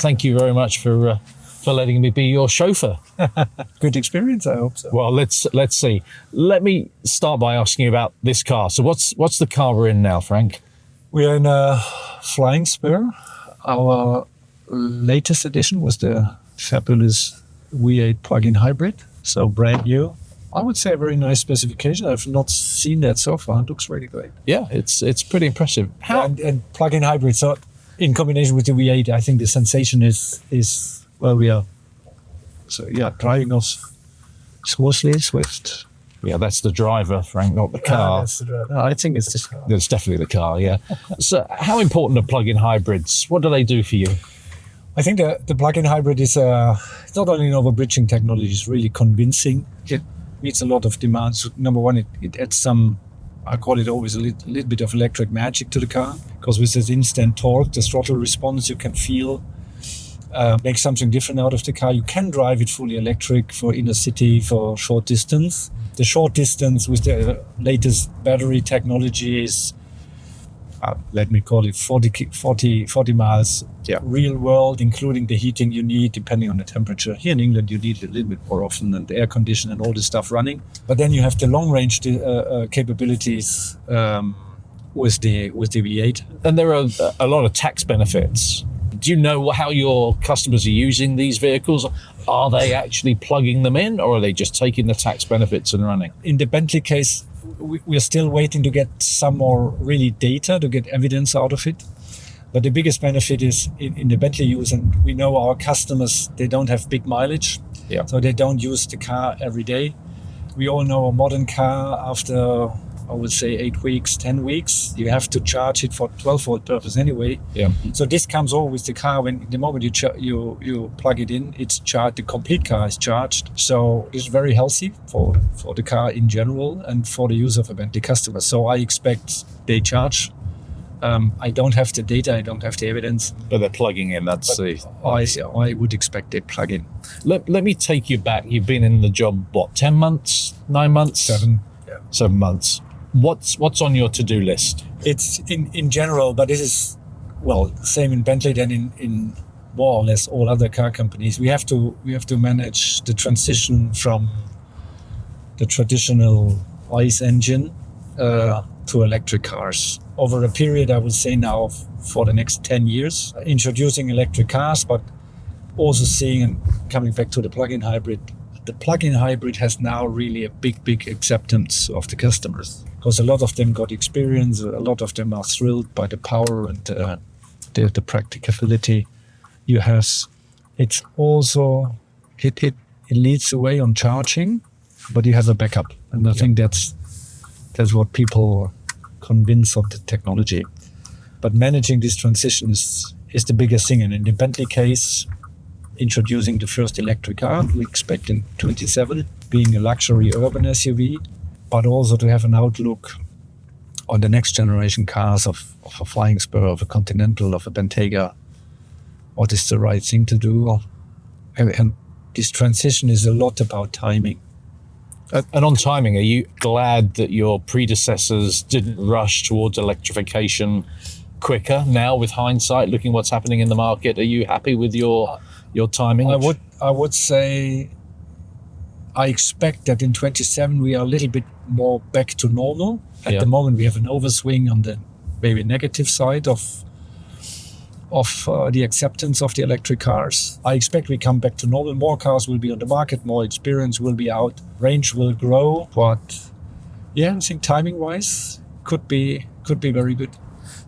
thank you very much for letting me be your chauffeur. Good experience, I hope so. Well, let's see. Let me start by asking you about this car. So what's the car we're in now, Frank? We are in a Flying Spur. Our latest edition was the fabulous V8 plug-in hybrid, so brand new. I would say a very nice specification. I've not seen that so far. It looks really great. Yeah, it's pretty impressive. And plug-in hybrid, so in combination with the V8, I think the sensation is well, we are driving us smoothly, swift. Yeah, that's the driver, Frank, not the car. That's the driver. I think it's the car. It's definitely the car, yeah. So how important are plug-in hybrids? What do they do for you? I think the plug-in hybrid is it's not only an over-bridging technology, it's really convincing. It meets a lot of demands. Number one, it adds some, I call it always a little bit of electric magic to the car, because with this instant torque, the throttle response you can feel make something different out of the car. You can drive it fully electric for inner city, for short distance. The short distance with the latest battery technology is, let me call it 40 miles real world, including the heating you need, depending on the temperature. Here in England, you need it a little bit more often, and the air conditioning and all this stuff running. But then you have the long range capabilities with the V8. And there are a lot of tax benefits. Do you know how your customers are using these vehicles? Are they actually plugging them in, or are they just taking the tax benefits and running? In the Bentley case, we are still waiting to get some more really data, to get evidence out of it. But the biggest benefit is in the Bentley use, and we know our customers, they don't have big mileage, so they don't use the car every day. We all know a modern car, after, I would say 8 weeks, 10 weeks, you have to charge it for 12-volt purpose anyway. Yeah. So this comes all with the car. When the moment you plug it in, it's charged. The complete car is charged. So it's very healthy for the car in general and for the use of a Bentley customer. So I expect they charge. I don't have the data, I don't have the evidence. But they're plugging in, that's the... I would expect they plug in. Let me take you back. You've been in the job, 10 months, 9 months? 7. 7 months. What's on your to-do list? It's in general, but this is, well, same in Bentley than in more or less all other car companies. We have to manage the transition from the traditional ICE engine to electric cars over a period, I would say now, for the next 10 years, introducing electric cars, but also seeing, and coming back to the plug-in hybrid, the plug-in hybrid has now really a big acceptance of the customers, because a lot of them got experience, a lot of them are thrilled by the power and the practicability you have. It's also, it leads the way on charging, but you have a backup. And I think that's what people are convinced of the technology. But managing this transition is the biggest thing. And in the Bentley case, introducing the first electric car, we expect in 27, being a luxury urban SUV, but also to have an outlook on the next generation cars of a Flying Spur, of a Continental, of a Bentayga. What is the right thing to do? And this transition is a lot about timing. And on timing, are you glad that your predecessors didn't rush towards electrification quicker? Now, with hindsight, looking what's happening in the market, are you happy with your timing? I would say I expect that in 27 we are a little bit more back to normal. At the moment, we have an overswing on the maybe negative side of the acceptance of the electric cars. I expect we come back to normal. More cars will be on the market, more experience will be out, range will grow. But yeah, I think timing-wise could be very good.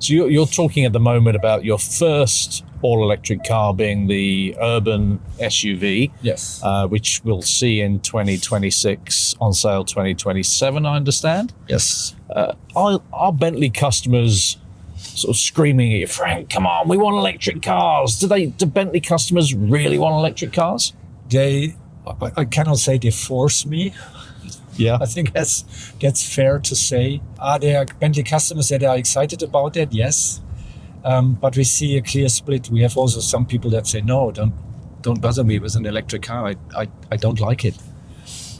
So you're talking at the moment about your first all-electric car being the urban SUV, yes, which we'll see in 2026, on sale 2027, I understand. Yes. Are Bentley customers sort of screaming at you, Frank, come on, we want electric cars? Do Bentley customers really want electric cars? I cannot say they force me. Yeah, I think that's fair to say. Are there Bentley customers that are excited about that? Yes. But we see a clear split. We have also some people that say, no, don't bother me with an electric car. I don't like it.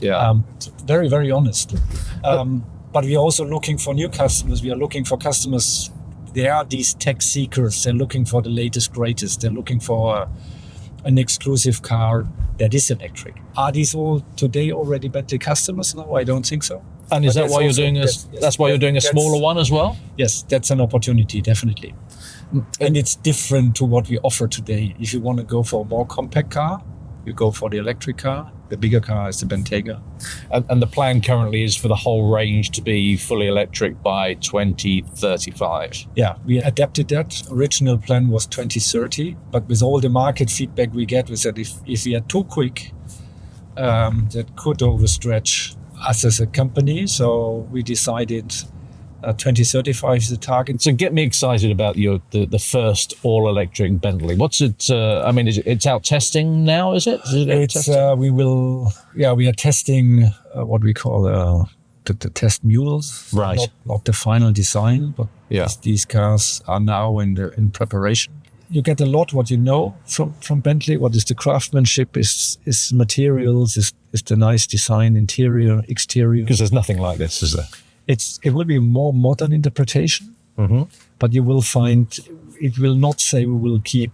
Yeah. Very, very honest. But we are also looking for new customers. We are looking for customers They are these tech seekers. They're looking for the latest, greatest. They're looking for an exclusive car that is electric. Are these all today already Bentley customers? No, I don't think so. And is that why you're doing that's why you're doing a smaller one as well? Yes, that's an opportunity, definitely. And it's different to what we offer today. If you want to go for a more compact car, you go for the electric car. The bigger car is the Bentayga. And the plan currently is for the whole range to be fully electric by 2035. Yeah, we adapted that. Original plan was 2030, but with all the market feedback we get, we said if we are too quick, that could overstretch us as a company. So we decided 2035 is the target. So get me excited about the first all-electric Bentley. What's it? It's out testing now, is it? We are testing what we call the test mules. Right. Not the final design, but these cars are now in preparation. You get a lot what you know from Bentley. What is the craftsmanship? Is materials? Is the nice design, interior, exterior? Because there's nothing like this, is there? It will be more modern interpretation, but you will find it will not say we will keep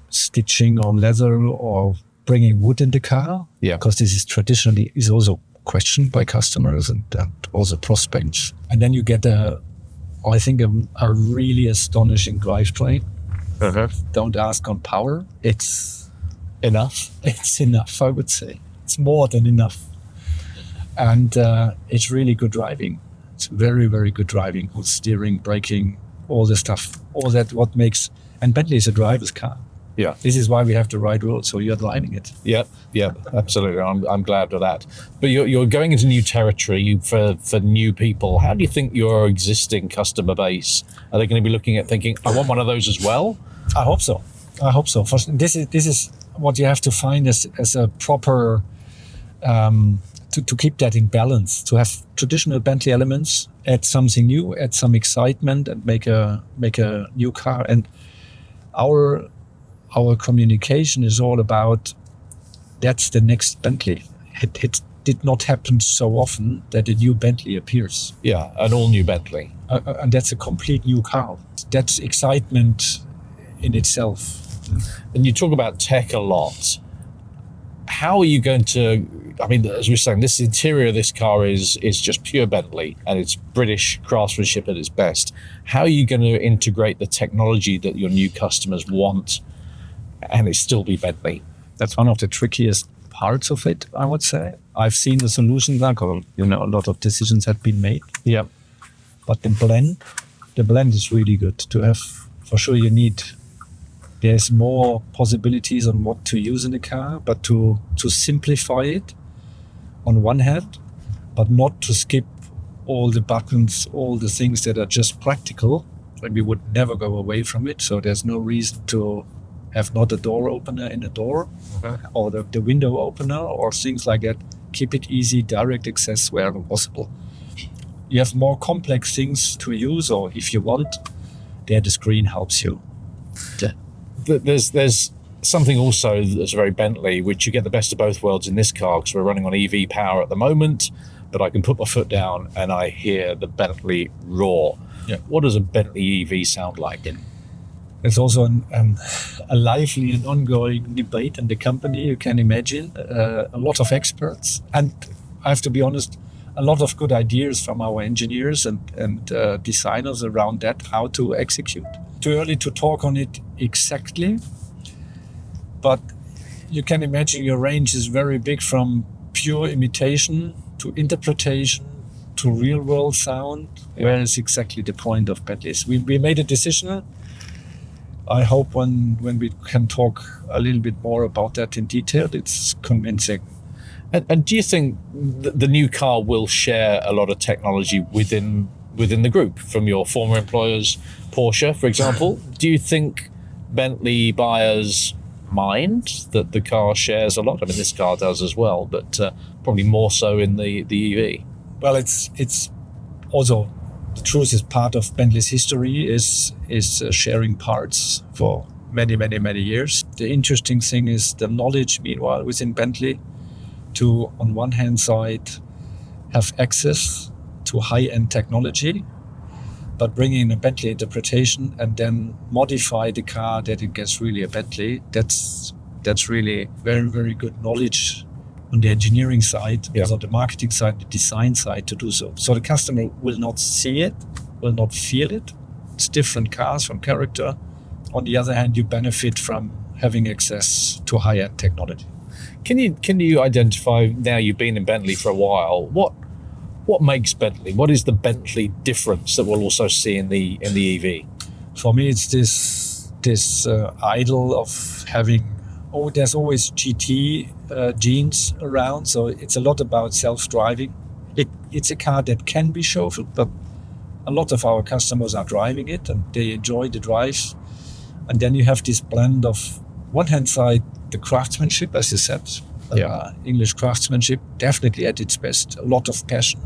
stitching on leather or bringing wood in the car. Yeah, because this is traditionally is also questioned by customers and also prospects. And then you get a really astonishing drivetrain. Don't ask on power. It's enough. It's enough, I would say. It's more than enough, and it's really good driving. It's very, very good driving, good steering, braking, all the stuff, all that what makes, and Bentley is a driver's car. Yeah. This is why we have the right road, so you're driving it. Yeah, absolutely. I'm glad of that. But you're going into new territory for new people. How do you think your existing customer base, are they going to be looking at thinking, I want one of those as well? I hope so. First, this is what you have to find as a proper, to keep that in balance, to have traditional Bentley elements, add something new, add some excitement, and make a new car. And our communication is all about that's the next Bentley. It did not happen so often that a new Bentley appears. Yeah, an all new Bentley, and that's a complete new car. That's excitement in itself. And you talk about tech a lot. How are you going to, as we're saying, this interior of this car is just pure Bentley and it's British craftsmanship at its best. How are you going to integrate the technology that your new customers want and it still be Bentley? That's one of the trickiest parts of it, I would say. I've seen the solution there, a lot of decisions have been made. Yeah. But the blend is really good to have. For sure there's more possibilities on what to use in the car, but to simplify it on one hand, but not to skip all the buttons, all the things that are just practical, and we would never go away from it. So there's no reason to have not a door opener in a door, or the window opener or things like that. Keep it easy, direct access wherever possible. You have more complex things to use, or if you want, there the screen helps you. Yeah. There's something also that's very Bentley, which you get the best of both worlds in this car because we're running on EV power at the moment, but I can put my foot down and I hear the Bentley roar. Yeah. What does a Bentley EV sound like? There's also a lively and ongoing debate in the company, you can imagine. A lot of experts, and I have to be honest, a lot of good ideas from our engineers and designers around that, how to execute. Too early to talk on it exactly, but you can imagine your range is very big, from pure imitation to interpretation to real world sound. Where is exactly the point of Bentley's? We made a decision. I hope when we can talk a little bit more about that in detail, it's convincing. And do you think the new car will share a lot of technology within the group from your former employers, Porsche, for example? Do you think Bentley buyers mind that the car shares a lot? This car does as well, but probably more so in the EV. Well, it's also, the truth is, part of Bentley's history is sharing parts for many, many, many years. The interesting thing is the knowledge, meanwhile, within Bentley to, on one hand side, have access to high-end technology, but bringing in a Bentley interpretation and then modify the car that it gets really a Bentley, that's really very, very good knowledge on the engineering side, on the marketing side, the design side to do so. So the customer will not see it, will not feel it. It's different cars from character. On the other hand, you benefit from having access to high-end technology. Can you identify, now you've been in Bentley for a while, what makes Bentley? What is the Bentley difference that we'll also see in the EV? For me, it's this idol of having, there's always GT genes around, so it's a lot about self-driving. It's a car that can be chauffeured, but a lot of our customers are driving it and they enjoy the drive. And then you have this blend of, one hand side, the craftsmanship, as you said, English craftsmanship, definitely at its best. A lot of passion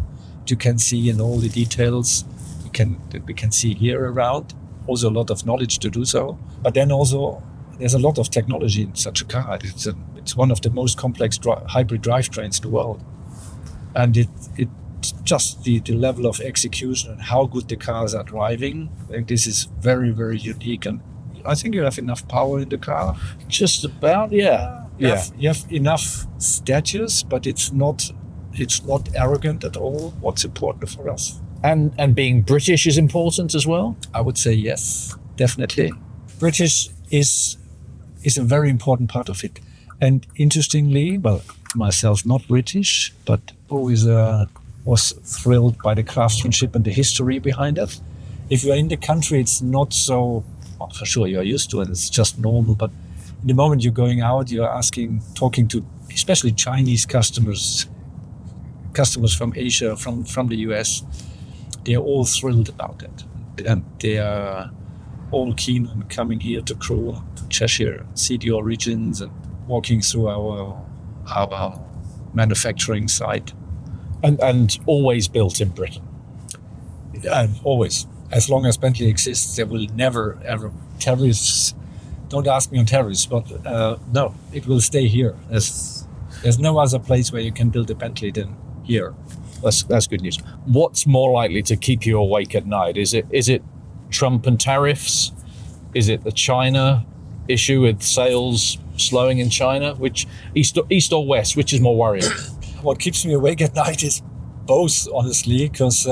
you can see in all the details we can see here around. Also a lot of knowledge to do so. But then also there's a lot of technology in such a car. It's one of the most complex hybrid drivetrains in the world. And it just the level of execution and how good the cars are driving. I think this is very, very unique. And I think you have enough power in the car. Just about, yeah. You have enough status, but it's not arrogant at all. What's important for us. And being British is important as well? I would say yes, definitely. British is a very important part of it. And interestingly, well, myself not British, but always was thrilled by the craftsmanship and the history behind it. If you're in the country, it's not so, well, for sure you're used to it, it's just normal, but in the moment you're going out, you're talking to especially Chinese customers from Asia, from the US, they're all thrilled about it. And they are all keen on coming here to Crewe, to Cheshire, see the origins and walking through our manufacturing site. And always built in Britain. And always. As long as Bentley exists, there will never, ever, tariffs, don't ask me on tariffs, but no, it will stay here. There's no other place where you can build a Bentley than here. That's good news. What's more likely to keep you awake at night? Is it Trump and tariffs? Is it the China issue with sales slowing in China? Which east or west? Which is more worrying? What keeps me awake at night is both, honestly, because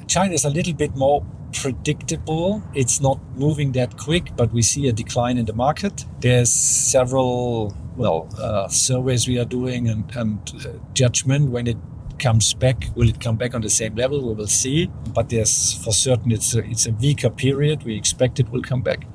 China is a little bit more predictable. It's not moving that quick, but we see a decline in the market. There's several surveys we are doing and judgment when it comes back. Will it come back on the same level? We will see. But there's for certain it's a weaker period. We expect it will come back.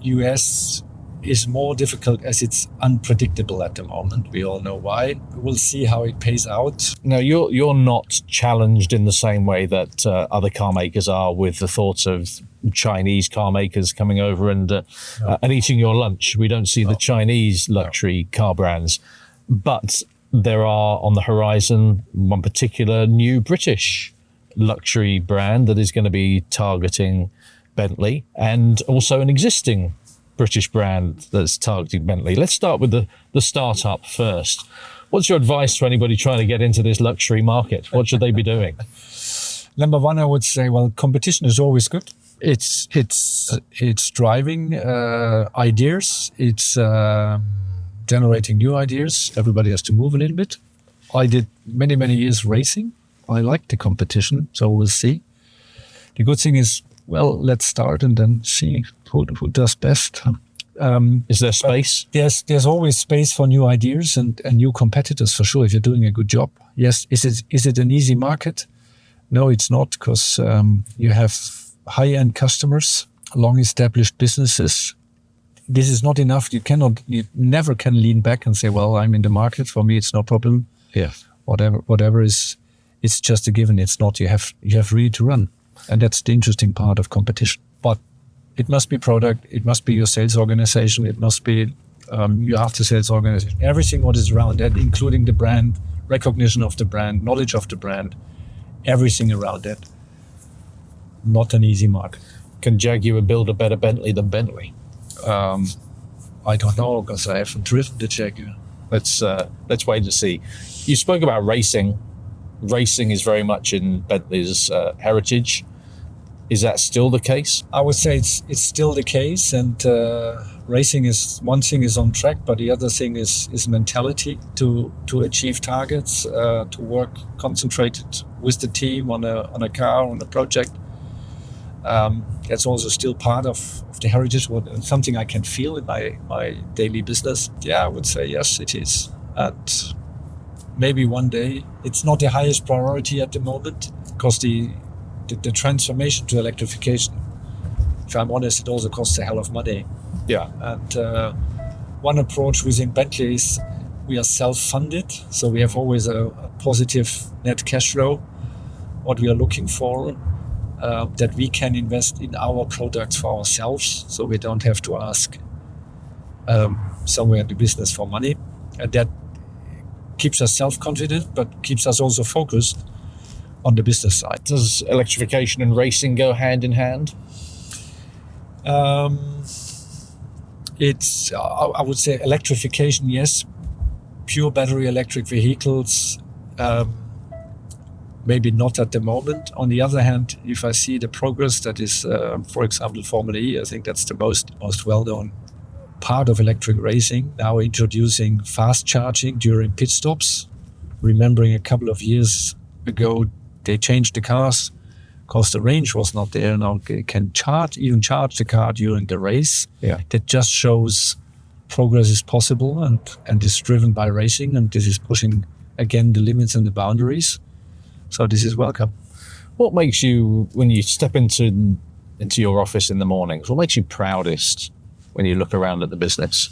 US is more difficult as it's unpredictable at the moment. We all know why. We'll see how it pays out. Now, you're not challenged in the same way that other car makers are with the thoughts of Chinese car makers coming over and eating your lunch. We don't see the Chinese luxury car brands, but there are on the horizon one particular new British luxury brand that is going to be targeting Bentley, and also an existing British brand that's targeting Bentley. Let's start with the startup first. What's your advice to anybody trying to get into this luxury market? What should they be doing? Number one, I would say, well, competition is always good. It's driving ideas. It's generating new ideas. Everybody has to move a little bit. I did many years racing. I like the competition, so we'll see. The good thing is, well, let's start and then see who does best. Is there space? There's always space for new ideas and new competitors, for sure, if you're doing a good job. Yes. Is it an easy market? No, it's not, because you have high-end customers, long-established businesses. This is not enough. You never can lean back and say, well, I'm in the market. For me, it's no problem. Yeah. Whatever is, it's just a given. It's not. You have really to run. And that's the interesting part of competition. But it must be product, it must be your sales organization, it must be your after-sales organization. Everything what is around that, including the brand, recognition of the brand, knowledge of the brand, everything around that. Not an easy market. Can Jaguar build a better Bentley than Bentley? I don't know, because I haven't driven the Jaguar. Let's wait and see. You spoke about racing. Racing is very much in Bentley's heritage. Is that still the case? I would say it's still the case, and racing is one thing is on track, but the other thing is mentality to achieve targets, to work concentrated with the team on a car, on a project. That's also still part of the heritage, something I can feel in my daily business. Yeah, I would say yes, it is. And maybe one day, it's not the highest priority at the moment, because the transformation to electrification, if I'm honest, it also costs a hell of money. Yeah. And one approach within Bentley is we are self-funded, so we have always a positive net cash flow. What we are looking for, that we can invest in our products for ourselves, so we don't have to ask somewhere in the business for money. And that keeps us self-confident, but keeps us also focused on the business side. Does electrification and racing go hand in hand? It's, I would say electrification, yes. Pure battery electric vehicles, maybe not at the moment. On the other hand, if I see the progress that is, for example, Formula E, I think that's the most well-known part of electric racing. Now introducing fast charging during pit stops. Remembering a couple of years ago, they changed the cars because the range was not there. Now they can even charge the car during the race. Yeah. That just shows progress is possible and is driven by racing, and this is pushing again the limits and the boundaries. So this is welcome. What makes you, when you step into your office in the mornings, what makes you proudest when you look around at the business?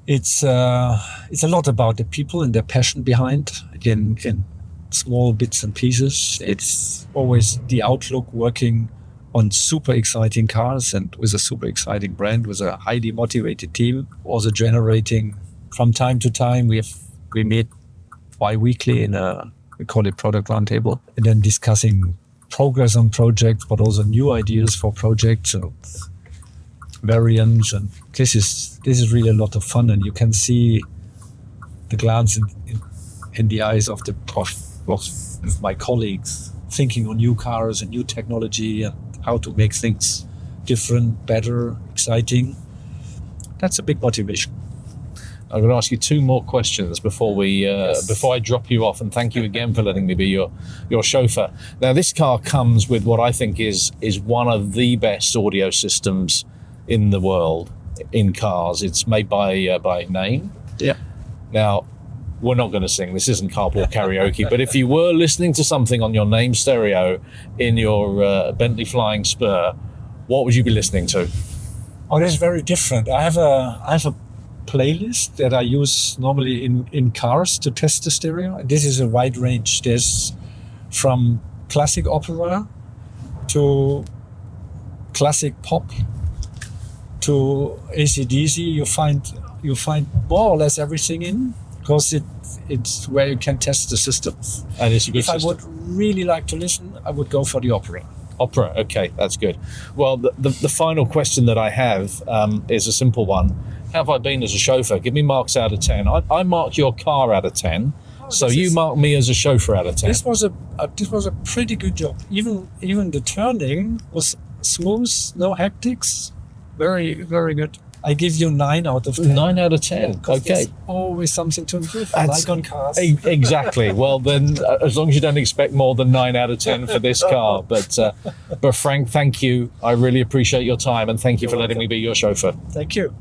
It's a lot about the people and their passion behind. Again, in small bits and pieces. It's always the outlook, working on super exciting cars and with a super exciting brand, with a highly motivated team. Also generating, from time to time, we meet bi-weekly we call it product roundtable, and then discussing progress on projects, but also new ideas for projects and variants. And this is really a lot of fun, and you can see the glance in the eyes of my colleagues, thinking on new cars and new technology and how to make things different, better, exciting. That's a big motivation. I'm going to ask you two more questions before I drop you off, and thank you again for letting me be your chauffeur. Now, this car comes with what I think is one of the best audio systems in the world in cars. It's made by Name. Yeah. Now, we're not going to sing. This isn't carpool karaoke. But if you were listening to something on your Name stereo in your Bentley Flying Spur, what would you be listening to? Oh, that's very different. I have a playlist that I use normally in cars to test the stereo. This is a wide range. There's from classic opera to classic pop to AC/DC. You find more or less everything in, because it's where you can test the systems. And it's a good system. If I would really like to listen, I would go for the opera. Opera, okay, that's good. Well, the final question that I have is a simple one. How have I been as a chauffeur? Give me marks out of 10. I mark your car out of 10, so you mark me as a chauffeur out of 10. This was a pretty good job. Even the turning was smooth, no hectics. Very, very good. I give you 9 out of 10. 9 out of 10. Okay. There's always something to improve. Like on cars. Exactly. Well, then, as long as you don't expect more than 9 out of 10 for this car. But Frank, thank you. I really appreciate your time, and thank you for letting me be your chauffeur. Thank you.